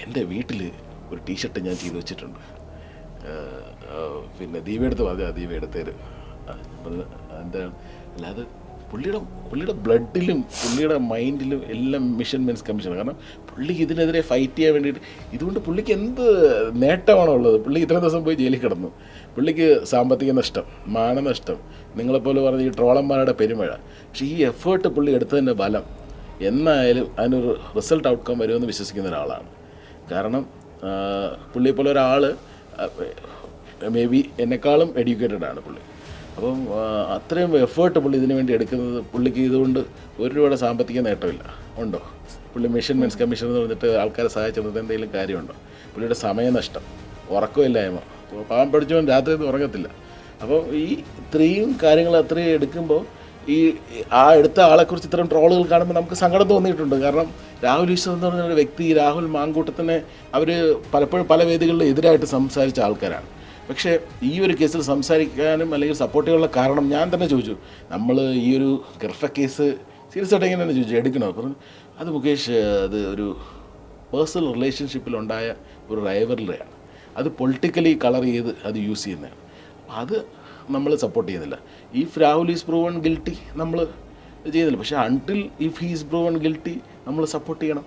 എൻ്റെ വീട്ടിൽ ഒരു ടീഷർട്ട് ഞാൻ ചെയ്ത് വെച്ചിട്ടുണ്ട്. പിന്നെ ദീപയെടുത്ത് പറഞ്ഞാൽ ദീപ എടുത്തേരും. എന്താണ് അല്ലാതെ പുള്ളിയുടെ ബ്ലഡിലും പുള്ളിയുടെ മൈൻഡിലും എല്ലാം മിഷൻ മെൻസ് കമ്മീഷൻ. കാരണം പുള്ളിക്ക് ഇതിനെതിരെ ഫൈറ്റ് ചെയ്യാൻ വേണ്ടിയിട്ട് ഇതുകൊണ്ട് പുള്ളിക്ക് എന്ത് നേട്ടമാണോ ഉള്ളത്? പുള്ളി ഇത്രയും ദിവസം പോയി ജയിലിൽ കിടന്നു. പുള്ളിക്ക് സാമ്പത്തിക നഷ്ടം, മാനനഷ്ടം, നിങ്ങളെപ്പോലെ പറഞ്ഞ ഈ ട്രോളന്മാരുടെ പെരുമഴ. പക്ഷേ ഈ എഫേർട്ട് പുള്ളി എടുത്തതിൻ്റെ ബലം എന്നായാലും അതിനൊരു റിസൾട്ട് ഔട്ട്കം വരുമെന്ന് വിശ്വസിക്കുന്ന ഒരാളാണ്. കാരണം പുള്ളിയെപ്പോലെ ഒരാൾ മേ ബി എന്നെക്കാളും എഡ്യൂക്കേറ്റഡ് ആണ് പുള്ളി. അപ്പം അത്രയും എഫേർട്ട് പുള്ളി ഇതിനു വേണ്ടി എടുക്കുന്നത്, പുള്ളിക്ക് ഇതുകൊണ്ട് ഒരു രൂപയുടെ സാമ്പത്തിക നേട്ടമില്ല. ഉണ്ടോ? പുള്ളി മിഷൻ മെൻസ് കമ്മീഷൻ എന്ന് പറഞ്ഞിട്ട് ആൾക്കാരെ സഹായിച്ചത് എന്തെങ്കിലും കാര്യമുണ്ടോ? പുള്ളിയുടെ സമയനഷ്ടം, ഉറക്കമില്ലായ്മ, പാവം പഠിച്ചവൻ രാത്രി ഉറങ്ങത്തില്ല. അപ്പോൾ ഈ ഇത്രയും കാര്യങ്ങൾ അത്രയും എടുക്കുമ്പോൾ ഈ എടുത്ത ആളെക്കുറിച്ച് ഇത്തരം ട്രോളുകൾ കാണുമ്പോൾ നമുക്ക് സങ്കടം തോന്നിയിട്ടുണ്ട്. കാരണം രാഹുൽ ഈശ്വർ എന്ന് പറഞ്ഞ ഒരു വ്യക്തി, രാഹുൽ മാങ്കൂട്ടത്തിനെ അവർ പലപ്പോഴും പല വേദികളിലും എതിരായിട്ട് സംസാരിച്ച ആൾക്കാരാണ്. പക്ഷേ ഈ ഒരു കേസിൽ സംസാരിക്കാനും അല്ലെങ്കിൽ സപ്പോർട്ട് ചെയ്യാനുള്ള കാരണം ഞാൻ തന്നെ ചോദിച്ചു. നമ്മൾ ഈ ഒരു ഗർഫ കേസ് സീരിയസ് ആയിട്ട് എങ്ങനെ തന്നെ ചോദിച്ചു എടുക്കണോ? പറഞ്ഞു അത് മുകേഷ്, അത് ഒരു പേഴ്സണൽ റിലേഷൻഷിപ്പിലുണ്ടായ ഒരു റൈവലറിയാണ്. അത് പൊളിറ്റിക്കലി കളർ ചെയ്ത് അത് യൂസ് ചെയ്യുന്നതാണ്. അത് നമ്മൾ സപ്പോർട്ട് ചെയ്യുന്നില്ല. If Rahul is proven guilty നമ്മൾ ചെയ്യുന്നില്ല. പക്ഷേ until if he's proven guilty നമ്മൾ സപ്പോർട്ട് ചെയ്യണം.